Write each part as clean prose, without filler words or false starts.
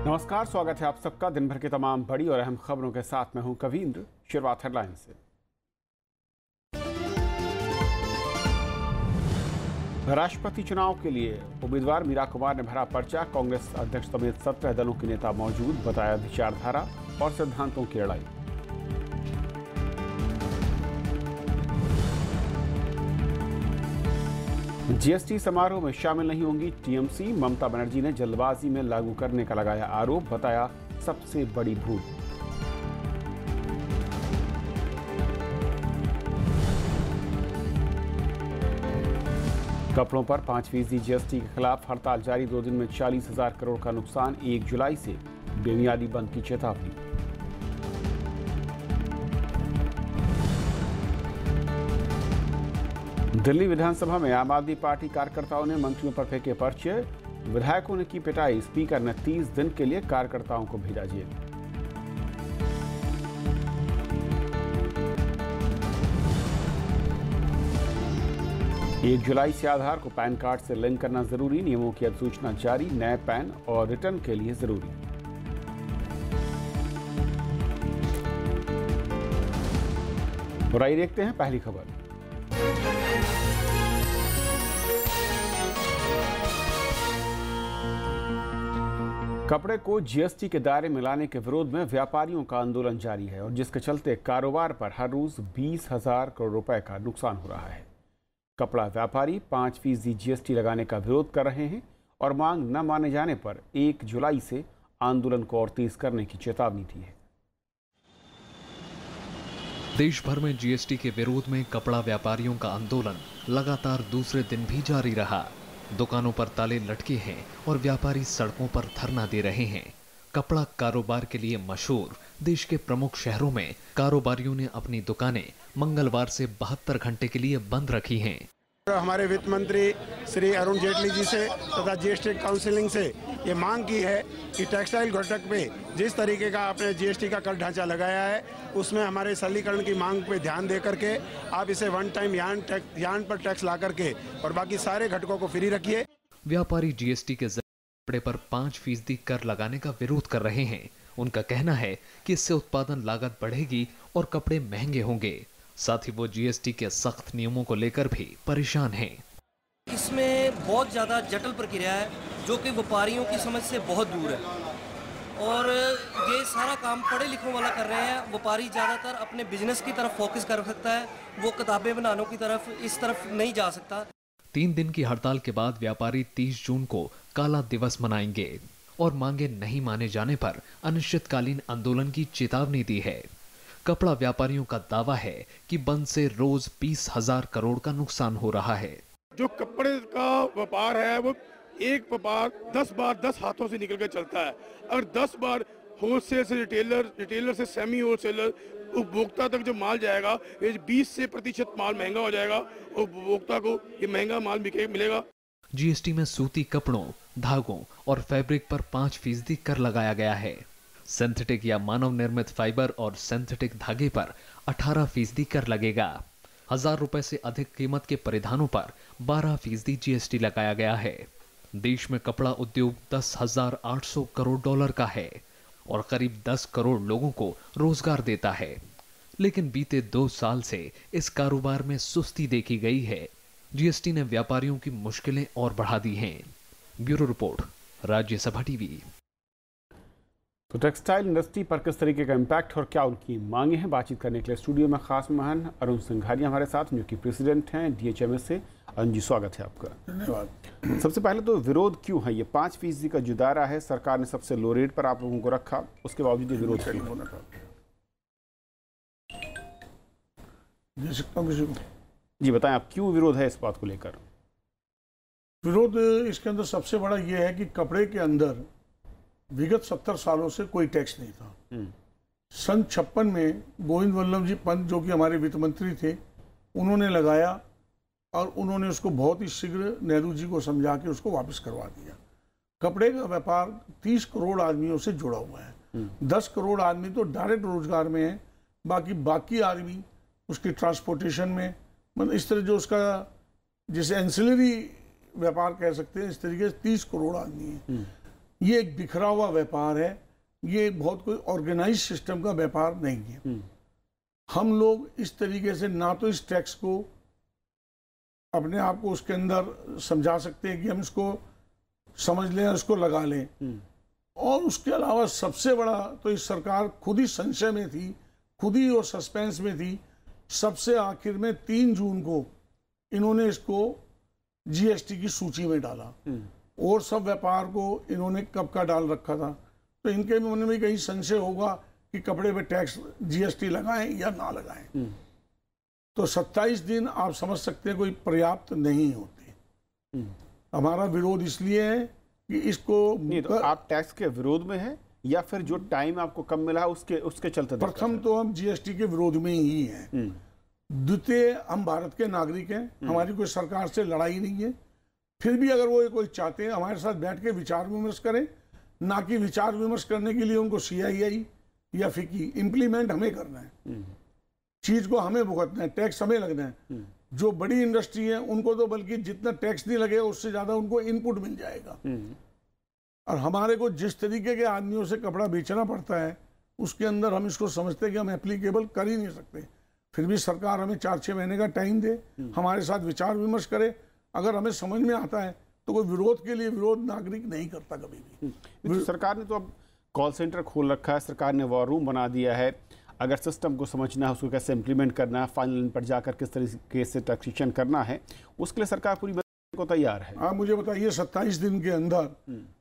नमस्कार, स्वागत है आप सबका दिन भर की तमाम बड़ी और अहम खबरों के साथ। मैं हूं कवींद्र। शुरुआत हेडलाइन से। राष्ट्रपति चुनाव के लिए उम्मीदवार मीरा कुमार ने भरा पर्चा। कांग्रेस अध्यक्ष समेत 17 दलों के नेता मौजूद। बताया विचारधारा और सिद्धांतों की लड़ाई। जीएसटी समारोह में शामिल नहीं होंगी टीएमसी। ममता बनर्जी ने जल्दबाजी में लागू करने का लगाया आरोप। बताया सबसे बड़ी भूल। कपड़ों पर 5% जीएसटी के खिलाफ हड़ताल जारी। 2 दिन में 40,000 करोड़ का नुकसान। 1 जुलाई से बेमियादी बंद की चेतावनी। दिल्ली विधानसभा में आम आदमी पार्टी कार्यकर्ताओं ने मंत्रियों पर फेंके पर्चे। विधायकों ने की पिटाई। स्पीकर ने 30 दिन के लिए कार्यकर्ताओं को भेजा जेल। एक जुलाई से आधार को पैन कार्ड से लिंक करना जरूरी। नियमों की अधिसूचना जारी। नए पैन और रिटर्न के लिए जरूरी। और आइए देखते हैं पहली खबर। कपड़े को जीएसटी के दायरे में लाने के विरोध में व्यापारियों का आंदोलन जारी है और जिसके चलते कारोबार पर हर रोज 20,000 करोड़ रुपए का नुकसान हो रहा है। कपड़ा व्यापारी 5% जीएसटी लगाने का विरोध कर रहे हैं और मांग न माने जाने पर 1 जुलाई से आंदोलन को और तेज करने की चेतावनी दी है। देश भर में जीएसटी के विरोध में कपड़ा व्यापारियों का आंदोलन लगातार दूसरे दिन भी जारी रहा। दुकानों पर ताले लटके हैं और व्यापारी सड़कों पर धरना दे रहे हैं। कपड़ा कारोबार के लिए मशहूर देश के प्रमुख शहरों में कारोबारियों ने अपनी दुकानें मंगलवार से 72 घंटे के लिए बंद रखी हैं। हमारे वित्त मंत्री श्री अरुण जेटली जी से तथा जीएसटी काउंसिलिंग से ये मांग की है कि टेक्सटाइल घटक पे जिस तरीके का आपने जीएसटी का कर ढांचा लगाया है उसमें हमारे सरलीकरण की मांग पे ध्यान दे करके आप इसे वन टाइम यार्न पर टैक्स ला करके और बाकी सारे घटकों को फ्री रखिए। व्यापारी जीएसटी के कपड़े पर 5% कर लगाने का विरोध कर रहे हैं। उनका कहना है कि इससे उत्पादन लागत बढ़ेगी और कपड़े महंगे होंगे। साथ ही वो जीएसटी के सख्त नियमों को लेकर भी परेशान हैं। इसमें बहुत ज़्यादा जटिल प्रक्रिया है जो कि व्यापारियों की समझ से बहुत दूर है और ये सारा काम पढ़े लिखों वाला कर रहे हैं। व्यापारी ज़्यादातर अपने बिजनेस की तरफ फोकस कर सकता है, वो किताबें बनाने की तरफ इस तरफ नहीं जा सकता। 3 दिन की हड़ताल के बाद व्यापारी 30 जून को काला दिवस मनाएंगे और मांगे नहीं माने जाने पर अनिश्चितकालीन आंदोलन की चेतावनी दी है। कपड़ा व्यापारियों का दावा है कि बंद से रोज 20,000 करोड़ का नुकसान हो रहा है। जो कपड़े का व्यापार है वो एक व्यापार 10 बार 10 हाथों से निकल कर चलता है। अगर 10 बार होलसेल से रिटेलर से सेमी होलसेलर उपभोक्ता तक जो माल जाएगा ये 20 से % माल महंगा हो जाएगा और उपभोक्ता को ये महंगा माल मिलेगा। जीएसटी में सूती कपड़ों, धागों और फैब्रिक पर 5% कर लगाया गया है। सिंथेटिक या मानव निर्मित फाइबर और सिंथेटिक धागे पर 18% कर लगेगा। 1,000 रुपए से अधिक कीमत के परिधानों पर 12% जीएसटी लगाया गया है। देश में कपड़ा उद्योग $10,800 करोड़ का है और करीब 10 करोड़ लोगों को रोजगार देता है। लेकिन बीते 2 साल से इस कारोबार में सुस्ती देखी गई है। जीएसटी ने व्यापारियों की मुश्किलें और बढ़ा दी हैं। Bureau report, Rajya Sabha TV. तो टेक्सटाइल इंडस्ट्री पर किस तरीके का इम्पैक्ट और क्या उनकी मांगे हैं, बातचीत करने के लिए स्टूडियो में खास मेहमान अरुण सिंघानिया हमारे साथ, जो कि प्रेसिडेंट हैं डीएचएमएस से। अरुण जी, स्वागत है आपका। धन्यवाद। सबसे पहले तो विरोध क्यों है? ये 5% का जो दायरा है सरकार ने सबसे लो रेट पर आप लोगों को रखा, उसके बावजूद ये विरोध क्यों होना था? जी बताएं, आप क्यों विरोध है इस बात को लेकर? विरोध इसके अंदर सबसे बड़ा ये है कि कपड़े के अंदर विगत 70 सालों से कोई टैक्स नहीं था। सन 56 में गोविंद वल्लभ जी पंत, जो कि हमारे वित्त मंत्री थे, उन्होंने लगाया और उन्होंने उसको बहुत ही शीघ्र नेहरू जी को समझा के उसको वापस करवा दिया। कपड़े का व्यापार 30 करोड़ आदमियों से जुड़ा हुआ है। 10 करोड़ आदमी तो डायरेक्ट रोजगार में है, बाकी आदमी उसकी ट्रांसपोर्टेशन में, मतलब इस तरह जो उसका जिसे एंसिलरी व्यापार कह सकते हैं, इस तरीके से 30 करोड़ आदमी है। ये एक बिखरा हुआ व्यापार है, ये बहुत कोई ऑर्गेनाइज सिस्टम का व्यापार नहीं है। हम लोग इस तरीके से ना तो इस टैक्स को अपने आप को उसके अंदर समझा सकते हैं कि हम इसको समझ लें, इसको लगा लें, और उसके अलावा सबसे बड़ा तो इस सरकार खुद ही संशय में थी, खुद ही और सस्पेंस में थी। सबसे आखिर में 3 जून को इन्होंने इसको जीएसटी की सूची में डाला, और सब व्यापार को इन्होंने कब का डाल रखा था। तो इनके मन में कहीं संशय होगा कि कपड़े पे टैक्स जीएसटी लगाएं या ना लगाएं। तो 27 दिन आप समझ सकते हैं कोई पर्याप्त नहीं होते। हमारा विरोध इसलिए है कि इसको नहीं, तो आप टैक्स के विरोध में हैं या फिर जो टाइम आपको कम मिला है उसके चलते? प्रथम तो हम जीएसटी के विरोध में ही हैं। द्वितीय, हम भारत के नागरिक हैं, हमारी कोई सरकार से लड़ाई नहीं है। फिर भी अगर वो कोई चाहते हैं हमारे साथ बैठ के विचार विमर्श करें, ना कि विचार विमर्श करने के लिए उनको सीआईआई या फिकी इम्प्लीमेंट हमें करना है, चीज को हमें भुगतना है, टैक्स हमें लगना है। जो बड़ी इंडस्ट्री है उनको तो बल्कि जितना टैक्स नहीं लगेगा उससे ज्यादा उनको इनपुट मिल जाएगा। और हमारे को जिस तरीके के आदमियों से कपड़ा बेचना पड़ता है उसके अंदर हम इसको समझते हैं कि हम एप्लीकेबल कर ही नहीं सकते। फिर भी सरकार हमें 4-6 महीने का टाइम दे, हमारे साथ विचार विमर्श करे। अगर हमें समझ में आता है तो कोई विरोध के लिए विरोध नागरिक नहीं करता कभी भी। तो सरकार ने तो अब कॉल सेंटर खोल रखा है, सरकार ने वॉर रूम बना दिया है। अगर सिस्टम को समझना है, उसको कैसे इम्प्लीमेंट करना है, फाइनल पर जाकर किस तरीके से टैक्सेशन करना है, उसके लिए सरकार पूरी को तैयार है। आप मुझे बताइए 27 दिन के अंदर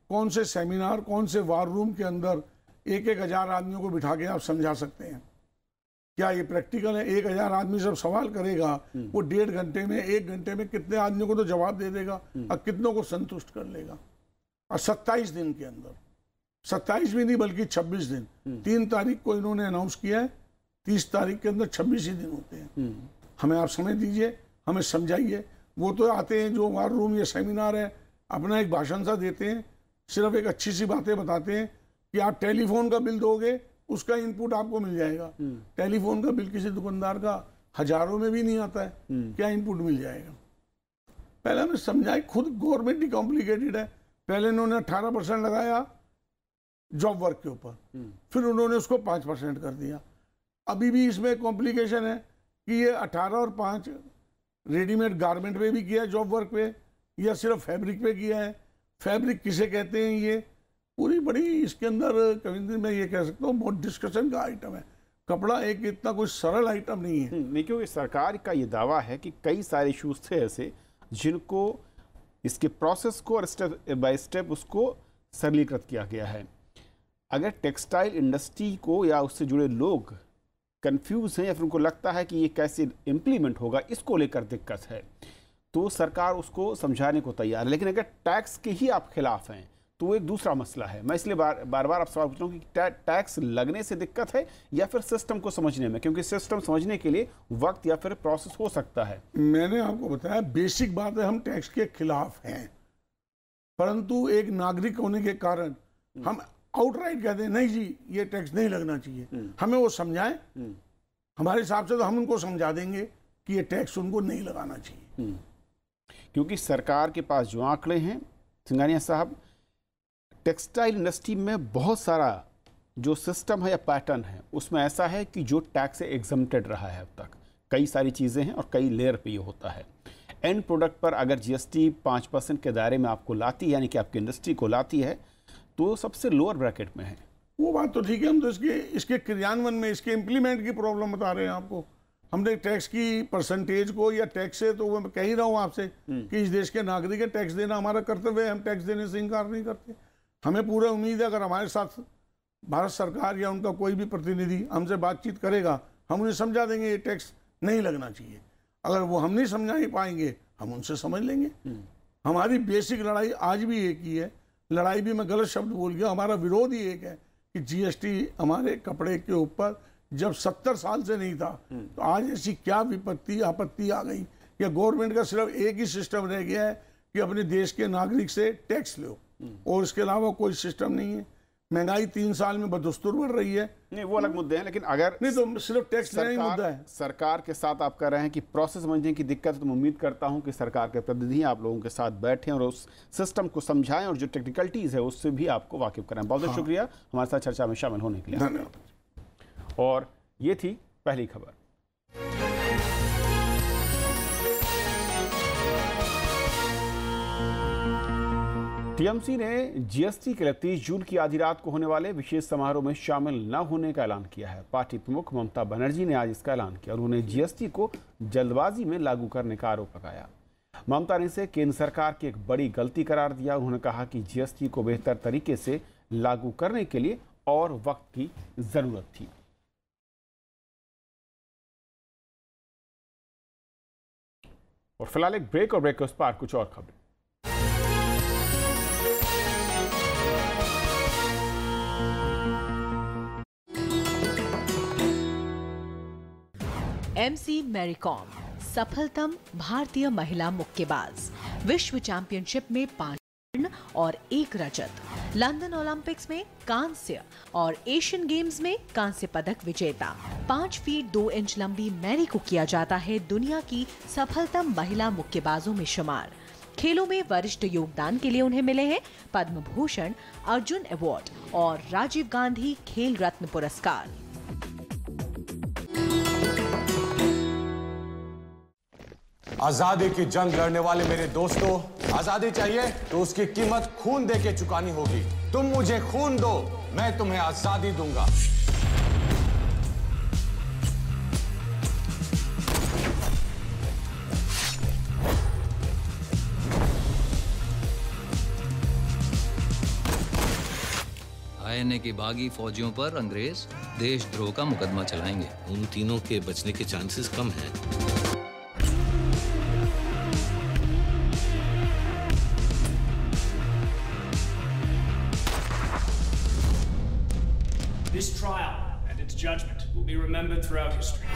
कौन से सेमिनार, कौन से वार रूम के अंदर 1-1 हजार आदमियों को बिठा के आप समझा सकते हैं? क्या ये प्रैक्टिकल है? 1,000 आदमी जब सवाल करेगा वो 1.5 घंटे में, 1 घंटे में कितने आदमियों को तो जवाब दे देगा और कितनों को संतुष्ट कर लेगा? और 27 दिन के अंदर, 27 भी नहीं बल्कि 26 दिन, 3 तारीख को इन्होंने अनाउंस किया है, 30 तारीख के अंदर 26 ही दिन होते हैं। हमें आप समय दीजिए, हमें समझाइए। वो तो आते हैं जो वार रूम या सेमिनार है, अपना एक भाषण सा देते हैं, सिर्फ एक अच्छी सी बातें बताते हैं कि आप टेलीफोन का बिल दोगे उसका इनपुट आपको मिल जाएगा। टेलीफोन का बिल किसी दुकानदार का हजारों में भी नहीं आता है, क्या इनपुट मिल जाएगा? पहले हमें समझाए, खुद गवर्नमेंट ही कॉम्प्लिकेटेड है। पहले इन्होंने 18% लगाया जॉब वर्क के ऊपर, फिर उन्होंने उसको 5% कर दिया। अभी भी इसमें कॉम्प्लिकेशन है कि ये 18 और 5 रेडीमेड गारमेंट पे भी किया है, जॉब वर्क पे, या सिर्फ फैब्रिक पे किया है। फैब्रिक किसे कहते हैं, ये पूरी बड़ी इसके अंदर कविंद्र मैं ये कह सकता हूँ बहुत डिस्कशन का आइटम है। कपड़ा एक इतना कोई सरल आइटम नहीं है। नहीं, क्योंकि सरकार का ये दावा है कि कई सारे इशूज थे ऐसे जिनको इसके प्रोसेस को और स्टेप बाय स्टेप उसको सरलीकृत किया गया है। अगर टेक्सटाइल इंडस्ट्री को या उससे जुड़े लोग कंफ्यूज हैं या फिर उनको लगता है कि ये कैसे इम्प्लीमेंट होगा, इसको लेकर दिक्कत है, तो सरकार उसको समझाने को तैयार है। लेकिन अगर टैक्स के ही आप खिलाफ हैं तो वो एक दूसरा मसला है। मैं इसलिए बार बार आप सवाल पूछ रहा हूँ कि टैक्स लगने से दिक्कत है या फिर सिस्टम को समझने में, क्योंकि सिस्टम समझने के लिए वक्त या फिर प्रोसेस हो सकता है। मैंने आपको बताया बेसिक बात है, हम टैक्स के खिलाफ हैं, परंतु एक नागरिक होने के कारण हम आउटराइट कहते हैं नहीं जी ये टैक्स नहीं लगना चाहिए। हमें वो समझाएं, हमारे हिसाब से तो हम उनको समझा देंगे कि ये टैक्स उनको नहीं लगाना चाहिए। क्योंकि सरकार के पास जो आंकड़े हैं सिंघानिया साहब, टेक्सटाइल इंडस्ट्री में बहुत सारा जो सिस्टम है या पैटर्न है उसमें ऐसा है कि जो टैक्स से एग्जम्प्टेड रहा है अब तक। कई सारी चीज़ें हैं और कई लेयर पे ये होता है। एंड प्रोडक्ट पर अगर जीएसटी 5% के दायरे में आपको लाती है, यानी कि आपकी इंडस्ट्री को लाती है, तो सबसे लोअर ब्रैकेट में है। वो बात तो ठीक है, हम तो इसके क्रियान्वयन में, इसके इम्प्लीमेंट की प्रॉब्लम बता रहे हैं आपको। हमने टैक्स की परसेंटेज को या टैक्स से, तो मैं कह ही रहा हूँ आपसे कि इस देश के नागरिक है, टैक्स देना हमारा कर्तव्य है, हम टैक्स देने से इनकार नहीं करते। हमें पूरा उम्मीद है अगर हमारे साथ भारत सरकार या उनका कोई भी प्रतिनिधि हमसे बातचीत करेगा, हम उन्हें समझा देंगे ये टैक्स नहीं लगना चाहिए। अगर वो हम नहीं समझा ही पाएंगे हम उनसे समझ लेंगे। हमारी बेसिक लड़ाई आज भी एक ही है, लड़ाई भी मैं गलत शब्द बोल गया, हमारा विरोध ही एक है कि जीएसटी हमारे कपड़े के ऊपर जब 70 साल से नहीं था, तो आज ऐसी क्या विपत्ति आपत्ति आ गई कि गवर्नमेंट का सिर्फ एक ही सिस्टम रह गया है कि अपने देश के नागरिक से टैक्स लो, और इसके अलावा कोई सिस्टम नहीं है। महंगाई 3 साल में बदस्तूर बढ़ रही है। नहीं, वो अलग मुद्दे हैं, लेकिन अगर नहीं तो सिर्फ टैक्स लेना ही मुद्दा है। सरकार के साथ आप कह रहे हैं कि प्रोसेस समझने की दिक्कत है, तो मैं उम्मीद करता हूं कि सरकार के प्रतिनिधि आप लोगों के साथ बैठें और उस सिस्टम को समझाएं और जो टेक्निकलिटीज है उससे भी आपको वाकिफ कराएं। बहुत बहुत शुक्रिया हमारे साथ चर्चा में शामिल होने के लिए। धन्यवाद। और ये थी पहली खबर। टीएमसी ने जीएसटी के लिए 30 जून की आधी रात को होने वाले विशेष समारोह में शामिल न होने का ऐलान किया है। पार्टी प्रमुख ममता बनर्जी ने आज इसका ऐलान किया और उन्होंने जीएसटी को जल्दबाजी में लागू करने का आरोप लगाया। ममता ने इसे केंद्र सरकार की एक बड़ी गलती करार दिया। उन्होंने कहा कि जीएसटी को बेहतर तरीके से लागू करने के लिए और वक्त की जरूरत थी। और फिलहाल एक ब्रेक, और ब्रेक के उस पार कुछ और खबरें। एमसी मैरी कॉम सफलतम भारतीय महिला मुक्केबाज, विश्व चैंपियनशिप में 5 स्वर्ण और 1 रजत, लंदन ओलंपिक्स में कांस्य और एशियन गेम्स में कांस्य पदक विजेता। 5 फीट 2 इंच लंबी मैरी को किया जाता है दुनिया की सफलतम महिला मुक्केबाजों में शुमार। खेलों में वरिष्ठ योगदान के लिए उन्हें मिले हैं पद्म भूषण, अर्जुन अवार्ड और राजीव गांधी खेल रत्न पुरस्कार। आजादी की जंग लड़ने वाले मेरे दोस्तों, आजादी चाहिए तो उसकी कीमत खून दे के चुकानी होगी। तुम मुझे खून दो, मैं तुम्हें आजादी दूंगा। आईएनए के बागी फौजियों पर अंग्रेज देशद्रोह का मुकदमा चलाएंगे। उन तीनों के बचने के चांसेस कम हैं। This trial and its judgment will be remembered throughout history.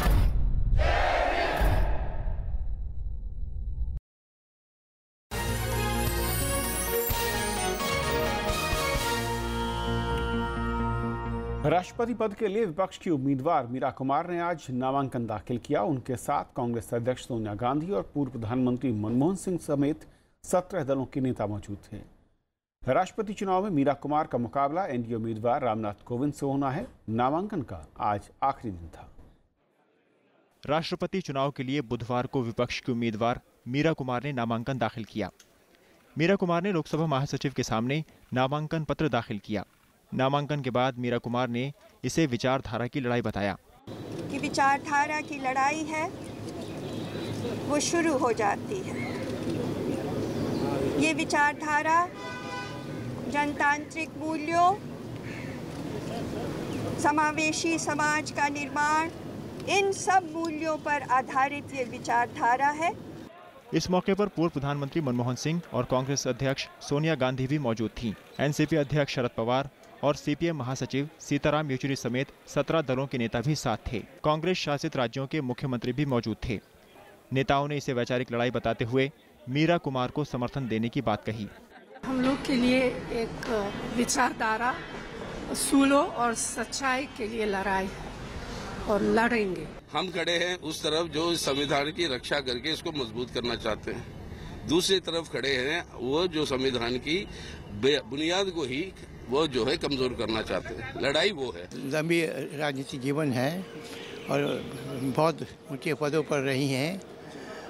राष्ट्रपति पद के लिए विपक्ष की उम्मीदवार मीरा कुमार ने आज नामांकन दाखिल किया। उनके साथ कांग्रेस अध्यक्ष सोनिया गांधी और पूर्व प्रधानमंत्री मनमोहन सिंह समेत 17 दलों के नेता मौजूद थे। राष्ट्रपति चुनाव में मीरा कुमार का मुकाबला एनडीए उम्मीदवार रामनाथ कोविंद से होना है। नामांकन का आज आखिरी दिन था। राष्ट्रपति चुनाव के लिए बुधवार को विपक्ष की उम्मीदवार मीरा कुमार ने नामांकन दाखिल किया। मीरा कुमार ने लोकसभा महासचिव के सामने नामांकन पत्र दाखिल किया। नामांकन के बाद मीरा कुमार ने इसे विचारधारा की लड़ाई बताया कि विचारधारा की लड़ाई है वो शुरू हो जाती है। ये विचारधारा जनतांत्रिक मूल्यों, समावेशी समाज का निर्माण, इन सब मूल्यों पर आधारित ये विचारधारा है। इस मौके पर पूर्व प्रधानमंत्री मनमोहन सिंह और कांग्रेस अध्यक्ष सोनिया गांधी भी मौजूद थीं। एनसीपी अध्यक्ष शरद पवार और सीपीएम महासचिव सीताराम येचुरी समेत 17 दलों के नेता भी साथ थे। कांग्रेस शासित राज्यों के मुख्यमंत्री भी मौजूद थे। नेताओं ने इसे वैचारिक लड़ाई बताते हुए मीरा कुमार को समर्थन देने की बात कही। हम लोग के लिए एक विचारधारा, सूलों और सच्चाई के लिए लड़ाई और लड़ेंगे। हम खड़े हैं उस तरफ जो संविधान की रक्षा करके इसको मजबूत करना चाहते हैं। दूसरी तरफ खड़े हैं वो जो संविधान की बुनियाद को ही वो जो है कमजोर करना चाहते हैं। लड़ाई वो है। लंबी राजनीतिक जीवन है और बहुत ऊंचे पदों पर रही हैं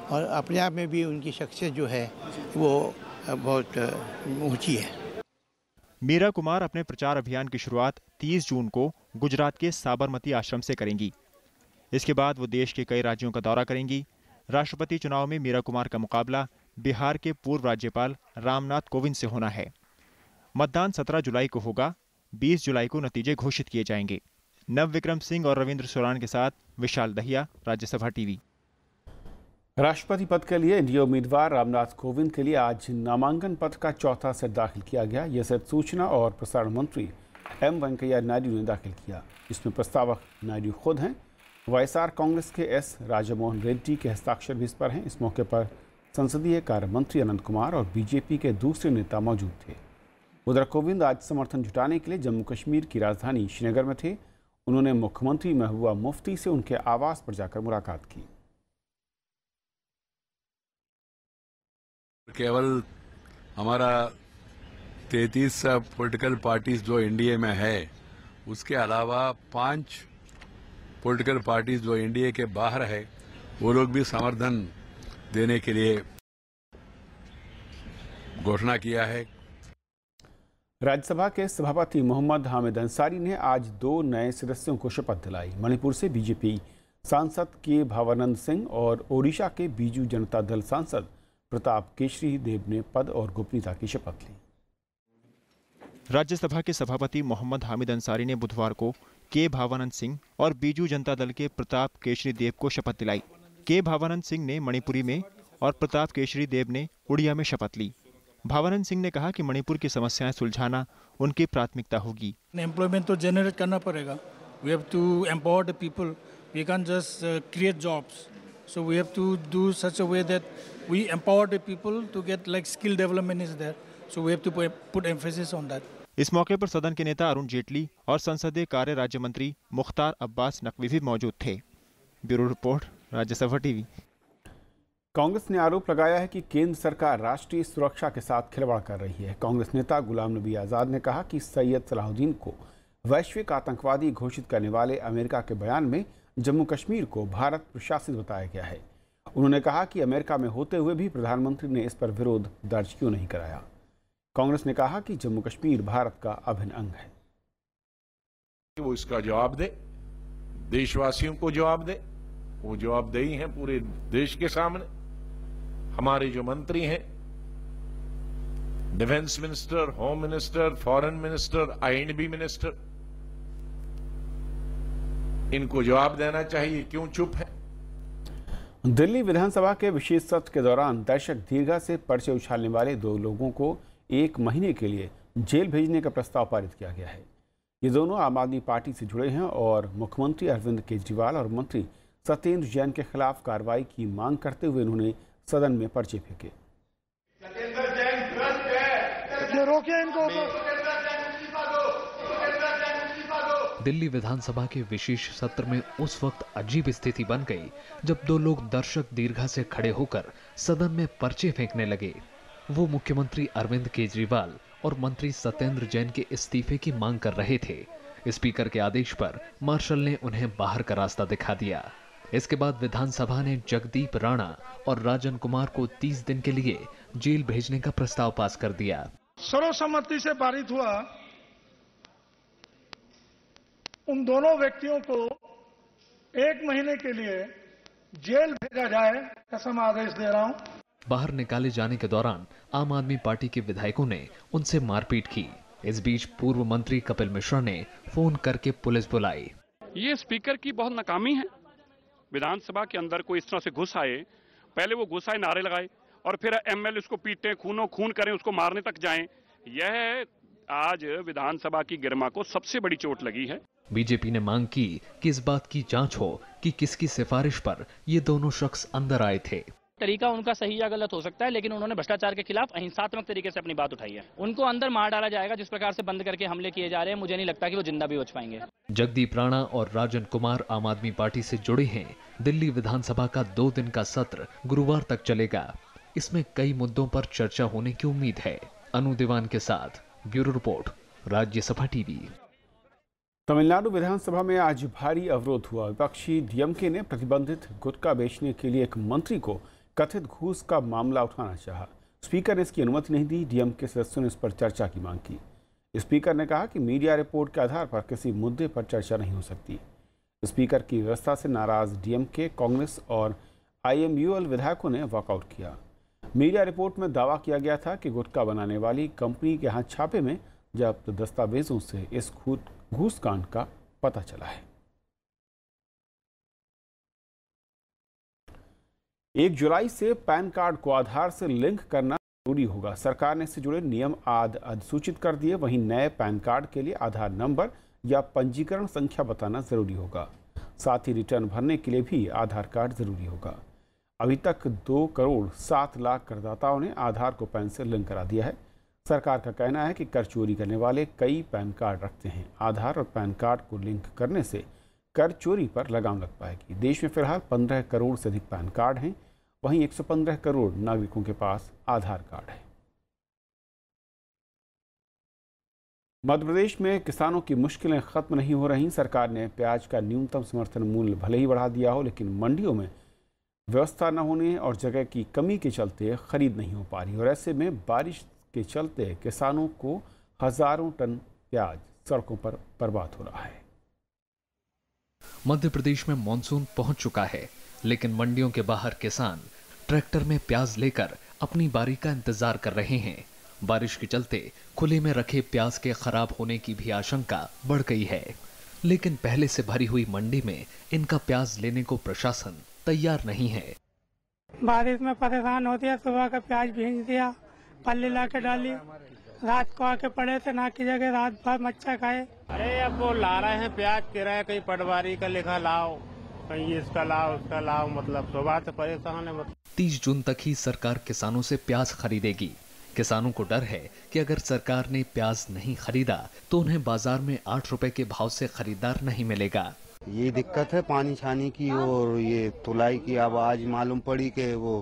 और अपने आप में भी उनकी शख्सियत जो है वो बहुत ऊंची है। मीरा कुमार अपने प्रचार अभियान की शुरुआत 30 जून को गुजरात के साबरमती आश्रम से करेंगी। इसके बाद वो देश के कई राज्यों का दौरा करेंगी। राष्ट्रपति चुनाव में मीरा कुमार का मुकाबला बिहार के पूर्व राज्यपाल रामनाथ कोविंद से होना है। मतदान 17 जुलाई को होगा। 20 जुलाई को नतीजे घोषित किए जाएंगे। नव विक्रम सिंह और रविंद्र सोरान के साथ विशाल दहिया, राज्यसभा टीवी। राष्ट्रपति पद के लिए एनडीए उम्मीदवार रामनाथ कोविंद के लिए आज नामांकन पत्र का चौथा सेट दाखिल किया गया। यह सेट सूचना और प्रसारण मंत्री एम वेंकैया नायडू ने दाखिल किया। इसमें प्रस्तावक नायडू खुद हैं। वाईएसआर कांग्रेस के एस राजमोहन रेड्डी के हस्ताक्षर भी इस पर हैं। इस मौके पर संसदीय कार्य मंत्री अनंत कुमार और बीजेपी के दूसरे नेता मौजूद थे। उधर कोविंद आज समर्थन जुटाने के लिए जम्मू कश्मीर की राजधानी श्रीनगर में थे। उन्होंने मुख्यमंत्री महबूबा मुफ्ती से उनके आवास पर जाकर मुलाकात की। केवल हमारा 33 पॉलिटिकल पार्टीज जो एनडीए में है, उसके अलावा 5 पॉलिटिकल पार्टीज जो एनडीए के बाहर है, वो लोग भी समर्थन देने के लिए घोषणा किया है। राज्यसभा के सभापति मोहम्मद हामिद अंसारी ने आज 2 नए सदस्यों को शपथ दिलाई। मणिपुर से बीजेपी सांसद के भावानंद सिंह और ओडिशा के बीजू जनता दल सांसद प्रताप केशरी देव ने पद और गोपनीयता की शपथ ली। राज्यसभा के सभापति मोहम्मद हामिद अंसारी ने बुधवार को के भावानंद सिंह और बीजू जनता दल के प्रताप केशरी देव को शपथ दिलाई। के भावानंद सिंह ने मणिपुरी में और प्रताप केशरी देव ने उड़िया में शपथ ली। भावानंद सिंह ने कहा कि मणिपुर की समस्याएं सुलझाना उनकी प्राथमिकता होगी। एम्प्लॉयमेंट तो जनरेट करना पड़ेगा। We have to empower the people, we can just create jobs, so we have to do such a way that we empower the people to get like skill development is there, so we have to put emphasis on that. इस मौके पर सदन के नेता अरुण जेटली और संसदीय कार्य राज्य मंत्री मुख्तार अब्बास नकवी भी मौजूद थे। Bureau report, Rajya Sabha TV. Congress ने आरोप लगाया है कि केंद्र सरकार राष्ट्रीय सुरक्षा के साथ खिलवाड़ कर रही है। कांग्रेस नेता गुलाम नबी आज़ाद ने कहा कि सैयद सलाहुद्दीन को वैश्विक आतंकवादी घोषित करने वाले अमेरिका के बयान में जम्मू कश्मीर को भारत प्रशासित बताया गया है। उन्होंने कहा कि अमेरिका में होते हुए भी प्रधानमंत्री ने इस पर विरोध दर्ज क्यों नहीं कराया। कांग्रेस ने कहा कि जम्मू कश्मीर भारत का अभिन्न अंग है। वो इसका जवाब दे, देशवासियों को जवाब दे। वो जवाबदेही है पूरे देश के सामने। हमारे जो मंत्री हैं, defence minister, home minister, foreign minister, I&B minister, इनको जवाब देना चाहिए, क्यों चुप है। दिल्ली विधानसभा के विशेष सत्र के दौरान दर्शक दीर्घा से पर्चे उछालने वाले 2 लोगों को 1 महीने के लिए जेल भेजने का प्रस्ताव पारित किया गया है। ये दोनों आम आदमी पार्टी से जुड़े हैं और मुख्यमंत्री अरविंद केजरीवाल और मंत्री सत्येंद्र जैन के खिलाफ कार्रवाई की मांग करते हुए उन्होंने सदन में पर्चे फेंके। दिल्ली विधानसभा के विशेष सत्र में उस वक्त अजीब स्थिति बन गई जब 2 लोग दर्शक दीर्घा से खड़े होकर सदन में पर्चे फेंकने लगे। वो मुख्यमंत्री अरविंद केजरीवाल और मंत्री सत्येंद्र जैन के इस्तीफे की मांग कर रहे थे। स्पीकर के आदेश पर मार्शल ने उन्हें बाहर का रास्ता दिखा दिया। इसके बाद विधानसभा ने जगदीप राणा और राजन कुमार को 30 दिन के लिए जेल भेजने का प्रस्ताव पास कर दिया। सर्वसम्मति से पारित हुआ उन दोनों व्यक्तियों को 1 महीने के लिए जेल भेजा जाए, ऐसा मैं आदेश दे रहा हूं। बाहर निकाले जाने के दौरान आम आदमी पार्टी के विधायकों ने उनसे मारपीट की। इस बीच पूर्व मंत्री कपिल मिश्रा ने फोन करके पुलिस बुलाई। ये स्पीकर की बहुत नाकामी है। विधानसभा के अंदर कोई इस तरह से घुस आए, पहले वो घुस आए, नारे लगाए और फिर एमएलए उसको पीटे, खूनो खून करें, उसको मारने तक जाएं। यह आज विधानसभा की गरिमा को सबसे बड़ी चोट लगी है। बीजेपी ने मांग की कि इस बात की जांच हो कि किसकी सिफारिश पर ये दोनों शख्स अंदर आए थे। तरीका उनका सही या गलत हो सकता है, लेकिन उन्होंने भ्रष्टाचार के खिलाफ अहिंसात्मक तरीके से अपनी बात उठाई है। उनको अंदर मार डाला जाएगा। जिस प्रकार से बंद करके हमले किए जा रहे हैं, मुझे नहीं लगता कि वो जिंदा भी बच पाएंगे। जगदीप राणा और राजन कुमार आम आदमी पार्टी से जुड़े हैं। दिल्ली विधानसभा का 2 दिन का सत्र गुरुवार तक चलेगा। इसमें कई मुद्दों पर चर्चा होने की उम्मीद है। अनु दीवान के साथ bureau report, Rajya Sabha TV. Tamil Nadu विधानसभा में आज भारी अवरोध हुआ। विपक्षी डीएमके ने प्रतिबंधित गुटखा बेचने के लिए एक मंत्री को कथित घूस का मामला उठाना चाहा। स्पीकर ने इसकी अनुमति नहीं दी। डीएमके सदस्यों ने इस पर चर्चा की मांग की। स्पीकर ने कहा कि मीडिया रिपोर्ट के आधार पर किसी मुद्दे पर चर्चा नहीं हो सकती। स्पीकर की व्यवस्था से नाराज डीएमके, कांग्रेस और आईएमयूएल विधायकों ने वॉकआउट किया। मीडिया रिपोर्ट में दावा किया गया था कि गुटखा बनाने वाली कंपनी के यहाँ छापे में जब्त दस्तावेजों से इस घूस कांड का पता चला है। 1 जुलाई से पैन कार्ड को आधार से लिंक करना जरूरी होगा। सरकार ने इससे जुड़े नियम आज अधिसूचित कर दिए। वहीं नए पैन कार्ड के लिए आधार नंबर या पंजीकरण संख्या बताना जरूरी होगा। साथ ही रिटर्न भरने के लिए भी आधार कार्ड जरूरी होगा। अभी तक 2 करोड़ 7 लाख करदाताओं ने आधार को पैन से लिंक करा दिया है। सरकार का कहना है कि कर चोरी करने वाले कई पैन कार्ड रखते हैं। आधार और पैन कार्ड को लिंक करने से कर चोरी पर लगाम लग पाएगी। देश में फिलहाल 15 करोड़ से अधिक पैन कार्ड हैं, वहीं 115 करोड़ नागरिकों के पास आधार कार्ड है। मध्य प्रदेश में किसानों की मुश्किलें खत्म नहीं हो रहीं। सरकार ने प्याज का न्यूनतम समर्थन मूल्य भले ही बढ़ा दिया हो, लेकिन मंडियों में व्यवस्था न होने और जगह की कमी के चलते खरीद नहीं हो पा रही और ऐसे में बारिश के चलते किसानों को हजारों टन प्याज सड़कों पर बर्बाद हो रहा है। मध्य प्रदेश में मानसून पहुंच चुका है, लेकिन मंडियों के बाहर किसान ट्रैक्टर में प्याज लेकर अपनी बारी का इंतजार कर रहे हैं। बारिश के चलते खुले में रखे प्याज के खराब होने की भी आशंका बढ़ गई है, लेकिन पहले से भरी हुई मंडी में इनका प्याज लेने को प्रशासन तैयार नहीं है। बारिश में परेशान होती है, सुबह का प्याज भींग दिया, पल्ली ला के डाली, रात को आके पड़े थे ना की जगह, रात भर मच्छा खाए। अरे अब वो ला रहे हैं प्याज किराया, कहीं पटवारी का लिखा लाओ, कहीं इसका लाओ उसका लाओ, मतलब सुबह से परेशान है। 30 जून तक ही सरकार किसानों से प्याज खरीदेगी। किसानों को डर है कि अगर सरकार ने प्याज नहीं खरीदा तो उन्हें बाजार में 8 रुपए के भाव से खरीदार नहीं मिलेगा। ये दिक्कत है पानी छानी की और ये तुलाई की। अब आज मालूम पड़ी कि वो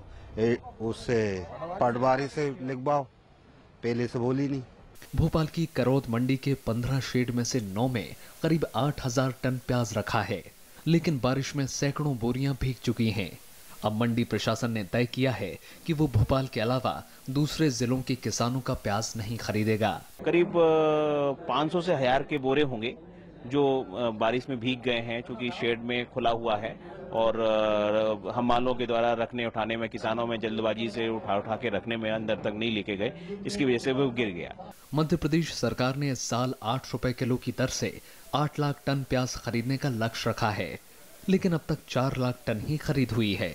उससे पटवारी से लिखवाओ, पहले से बोली नहीं। भोपाल की करौद मंडी के 15 शेड में से 9 में करीब 8000 टन प्याज रखा है, लेकिन बारिश में सैकड़ों बोरियां भीग चुकी हैं। अब मंडी प्रशासन ने तय किया है कि वो भोपाल के अलावा दूसरे जिलों के किसानों का प्याज नहीं खरीदेगा। करीब 500 से 1000 के बोरे होंगे जो बारिश में भीग गए हैं, क्योंकि शेड में खुला हुआ है और हम मालों के द्वारा रखने उठाने में किसानों में जल्दबाजी से उठा के रखने में अंदर तक नहीं लेके गए, इसकी वजह से वो गिर गया। मध्य प्रदेश सरकार ने इस साल 8 रुपए किलो की दर से 8 लाख टन प्याज खरीदने का लक्ष्य रखा है, लेकिन अब तक 4 लाख टन ही खरीद हुई है।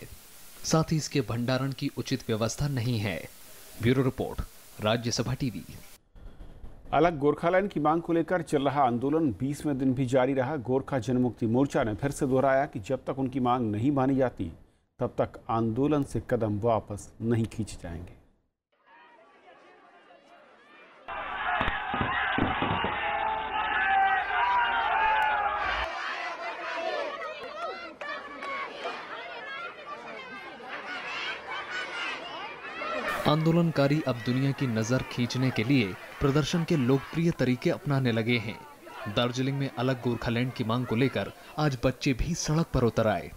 साथ ही इसके भंडारण की उचित व्यवस्था नहीं है। Bureau report, Rajya Sabha TV. अलग गोरखालैंड की मांग को लेकर चल रहा आंदोलन 20वें दिन भी जारी रहा। गोरखा जनमुक्ति मोर्चा ने फिर से दोहराया कि जब तक उनकी मांग नहीं मानी जाती तब तक आंदोलन से कदम वापस नहीं खींचे जाएंगे। आंदोलनकारी अब दुनिया की नजर खींचने के लिए प्रदर्शन के लोकप्रिय तरीके अपनाने लगे हैं। दार्जिलिंग में अलग गोरखालैंड की मांग को लेकर आज बच्चे भी सड़क पर उतर आए।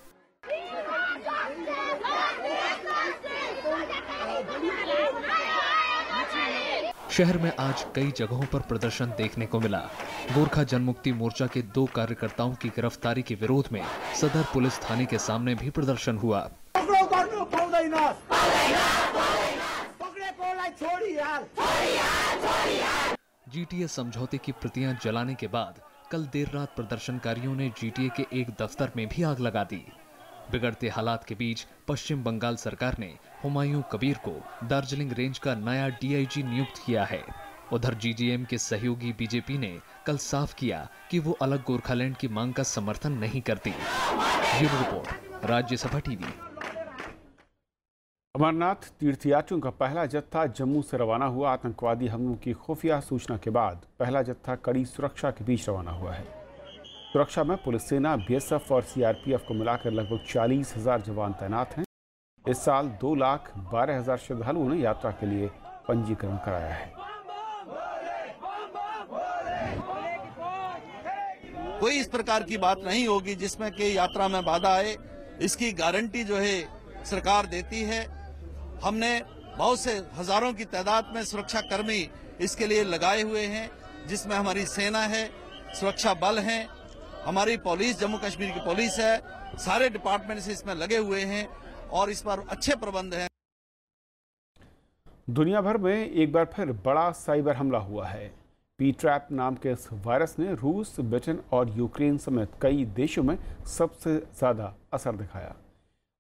शहर में आज कई जगहों पर प्रदर्शन देखने को मिला। गोरखा जनमुक्ति मोर्चा के 2 कार्यकर्ताओं की गिरफ्तारी के विरोध में सदर पुलिस थाने के सामने भी प्रदर्शन हुआ। जीटीए समझौते की प्रतियां जलाने के बाद कल देर रात प्रदर्शनकारियों ने जीटीए के एक दफ्तर में भी आग लगा दी। बिगड़ते हालात के बीच पश्चिम बंगाल सरकार ने हुमायूं कबीर को दार्जिलिंग रेंज का नया डीआईजी नियुक्त किया है। उधर जीजीएम के सहयोगी बीजेपी ने कल साफ किया कि वो अलग गोरखालैंड की मांग का समर्थन नहीं करती। Bureau report, Rajya Sabha TV. Amarnath तीर्थयात्रियों का पहला जत्था जम्मू से रवाना हुआ। आतंकवादी हमलों की खुफिया सूचना के बाद पहला जत्था कड़ी सुरक्षा के बीच रवाना हुआ है। सुरक्षा में पुलिस सेना, बीएसएफ और सीआरपीएफ को मिलाकर लगभग 40,000 जवान तैनात हैं। इस साल 2,12,000 श्रद्धालुओं ने यात्रा के लिए पंजीकरण कराया है। कोई इस प्रकार की बात नहीं होगी जिसमें कि यात्रा में बाधा आए, इसकी गारंटी जो है सरकार देती है। हमने बहुत से हजारों की तादाद में सुरक्षा कर्मी इसके लिए लगाए हुए हैं, जिसमें हमारी सेना है, सुरक्षा बल हैं, हमारी पुलिस, जम्मू कश्मीर की पुलिस है, सारे डिपार्टमेंट्स इसमें लगे हुए हैं और इस पर अच्छे प्रबंध हैं। दुनिया भर में एक बार फिर बड़ा साइबर हमला हुआ है। पी-ट्रैप नाम के इस वायरस ने रूस, ब्रिटेन और यूक्रेन समेत कई देशों में सबसे ज्यादा असर दिखाया।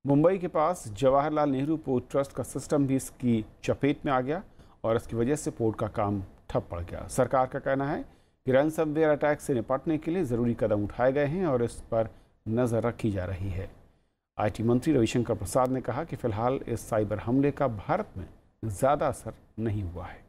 मुंबई के पास जवाहरलाल नेहरू पोर्ट ट्रस्ट का सिस्टम भी इसकी चपेट में आ गया और इसकी वजह से पोर्ट का काम ठप पड़ गया। सरकार का कहना है कि रैनसमवेयर अटैक से निपटने के लिए ज़रूरी कदम उठाए गए हैं और इस पर नज़र रखी जा रही है। आईटी मंत्री रविशंकर प्रसाद ने कहा कि फिलहाल इस साइबर हमले का भारत में ज़्यादा असर नहीं हुआ है।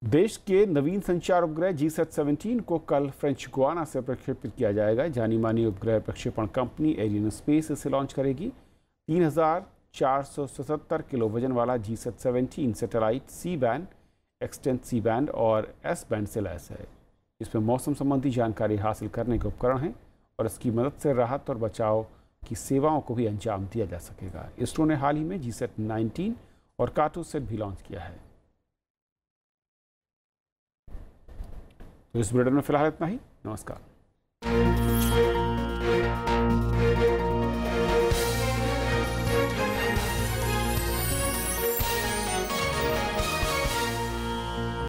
देश के नवीन संचार उपग्रह GSAT-17 को कल फ्रेंच गुआना से प्रक्षेपित किया जाएगा। जानी मानी उपग्रह प्रक्षेपण कंपनी एरियनस्पेस इसे लॉन्च करेगी। 3477 किलो वजन वाला GSAT-17 satellite C band, extend C band और एस बैंड से लैस है। इसमें मौसम संबंधी जानकारी हासिल करने के उपकरण हैं और इसकी मदद से राहत और बचाव की सेवाओं को भी अंजाम दिया जा सकेगा। इसरो ने हाल ही में GSAT-19 और कार्टोसैट भी लॉन्च किया है। तो इस बुलेटिन में फिलहाल इतना ही। नमस्कार।